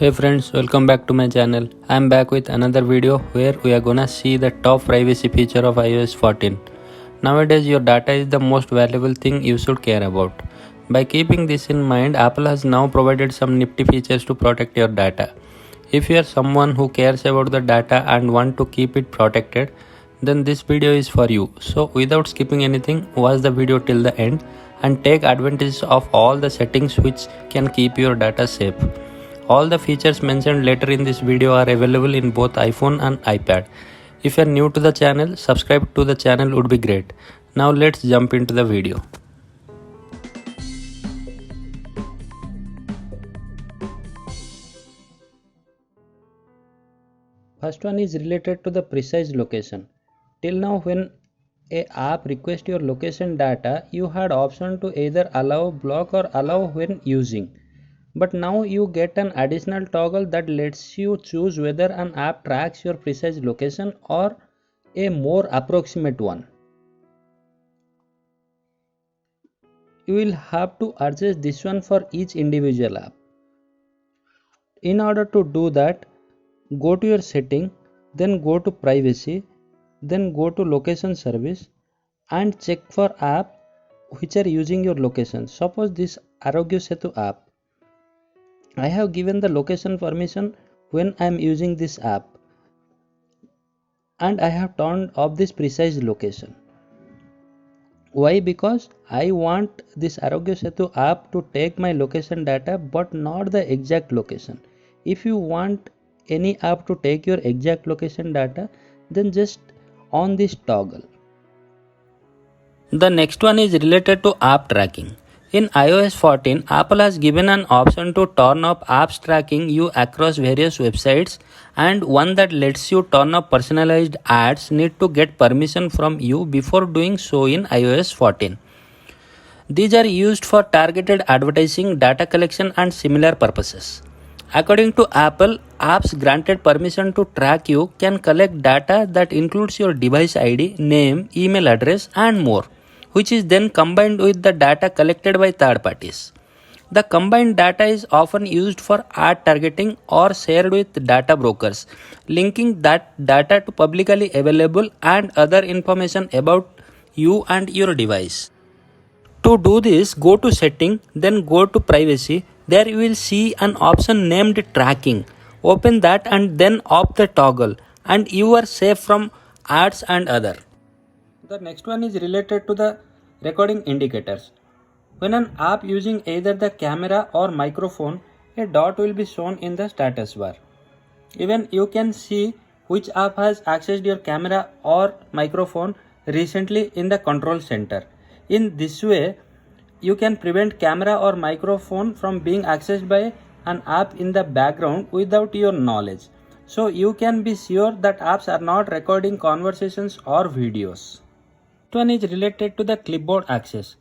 Hey friends, welcome back to my channel. I'm back with another video where we are gonna see the top privacy feature of iOS 14. Nowadays your data is the most valuable thing you should care about. By keeping this in mind, Apple has now provided some nifty features to protect your data. If you are someone who cares about the data and want to keep it protected, then this video is for you. So without skipping anything, watch the video till the end and take advantage of all the settings which can keep your data safe. All the features mentioned later in this video are available in both iPhone and iPad. If you are new to the channel, subscribe to the channel would be great. Now let's jump into the video. First one is related to the precise location. Till now when a app requests your location data, you had option to either allow, block or allow when using. But now you get an additional toggle that lets you choose whether an app tracks your precise location or a more approximate one. You will have to adjust this one for each individual app. In order to do that, go to your setting, then go to privacy, then go to location service and check for app which are using your location. Suppose this Arogya Setu app. I have given the location permission when I am using this app and I have turned off this precise location. Why? Because I want this Arogya Setu app to take my location data but not the exact location. If you want any app to take your exact location data, then just on this toggle. The next one is related to app tracking. In iOS 14, Apple has given an option to turn off apps tracking you across various websites, and one that lets you turn off personalized ads need to get permission from you before doing so in iOS 14. These are used for targeted advertising, data collection and similar purposes. According to Apple, apps granted permission to track you can collect data that includes your device ID, name, email address and more, which is then combined with the data collected by third parties. The combined data is often used for ad targeting or shared with data brokers, linking that data to publicly available and other information about you and your device. To do this, go to Setting, then go to Privacy. There you will see an option named Tracking. Open that and then off the toggle and you are safe from ads and other. The next one is related to the recording indicators. When an app using either the camera or microphone, a dot will be shown in the status bar. Even you can see which app has accessed your camera or microphone recently in the control center. In this way, you can prevent camera or microphone from being accessed by an app in the background without your knowledge. So you can be sure that apps are not recording conversations or videos. Next one is related to the clipboard access.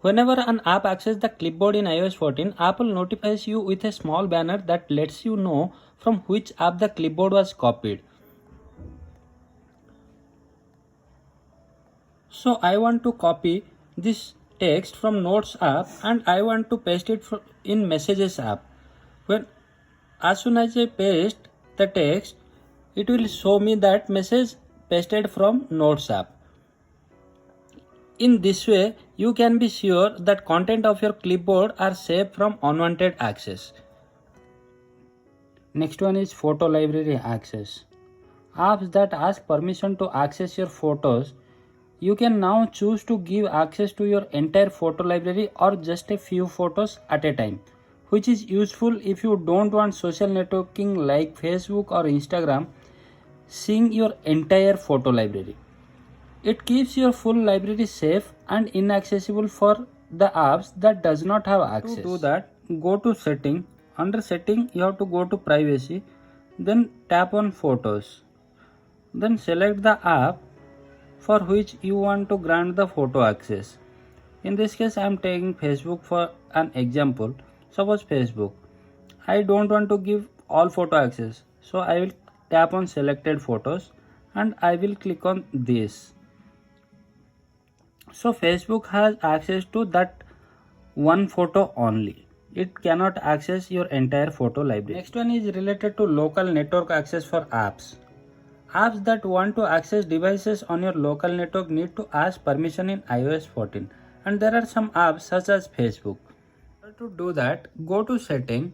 Whenever an app accesses the clipboard in iOS 14, Apple notifies you with a small banner that lets you know from which app the clipboard was copied. So I want to copy this text from Notes app and I want to paste it in Messages app. As soon as I paste the text, it will show me that message pasted from Notes app. In this way, you can be sure that content of your clipboard are safe from unwanted access. Next one is photo library access. Apps that ask permission to access your photos, you can now choose to give access to your entire photo library or just a few photos at a time, which is useful if you don't want social networking like Facebook or Instagram seeing your entire photo library. It keeps your full library safe and inaccessible for the apps that does not have access. To do that, go to Setting. Under Setting, you have to go to Privacy, then tap on Photos. Then select the app for which you want to grant the photo access. In this case, I am taking Facebook for an example. Suppose Facebook. I don't want to give all photo access. So I will tap on selected photos and I will click on this. So Facebook has access to that one photo only. it cannot access your entire photo library. Next one is related to local network access for apps. Apps that want to access devices on your local network need to ask permission in iOS 14, and there are some apps such as Facebook. To do that, go to setting,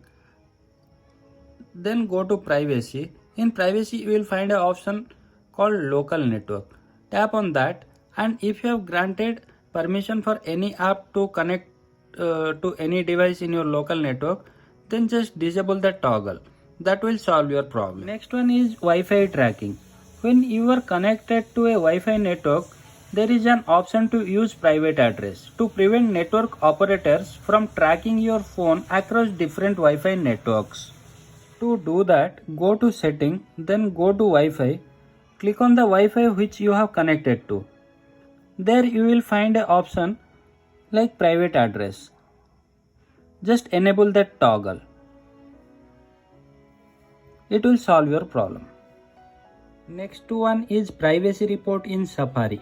then go to privacy. In privacy you will find an option called local network. Tap on that, and if you have granted permission for any app to connect to any device in your local network, then just disable the toggle. That will solve your problem. Next one is Wi-Fi tracking. When you are connected to a Wi-Fi network, there is an option to use private address to prevent network operators from tracking your phone across different Wi-Fi networks. To do that, go to setting, then go to Wi-Fi. Click on the Wi-Fi which you have connected to. There you will find an option like private address. Just enable that toggle. It will solve your problem. Next one is privacy report in Safari.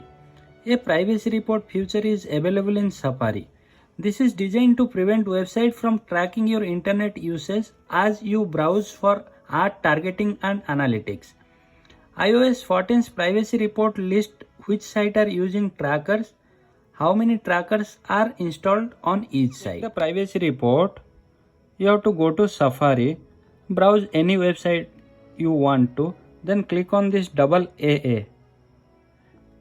A privacy report feature is available in Safari. This is designed to prevent websites from tracking your internet usage as you browse for ad targeting and analytics. iOS 14's privacy report lists which sites are using trackers, how many trackers are installed on each site. The privacy report, you have to go to Safari, browse any website you want to, then click on this double AA.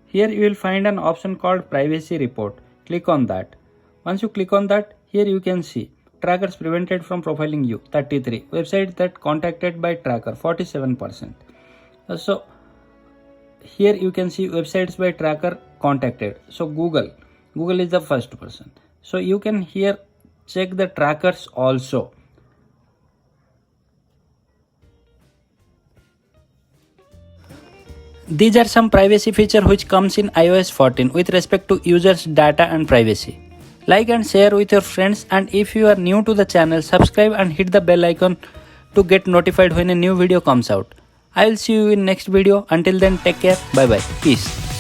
Here you will find an option called privacy report. Click on that. Once you click on that, here you can see trackers prevented from profiling you 33, websites that contacted by tracker 47%. So here you can see websites by tracker contacted. So Google is the first person. So you can here check the trackers also. These are some privacy features which comes in iOS 14 with respect to users' data and privacy. Like and share with your friends, and if you are new to the channel, subscribe and hit the bell icon to get notified when a new video comes out. I will see you in next video. Until then, take care. Bye bye. Peace.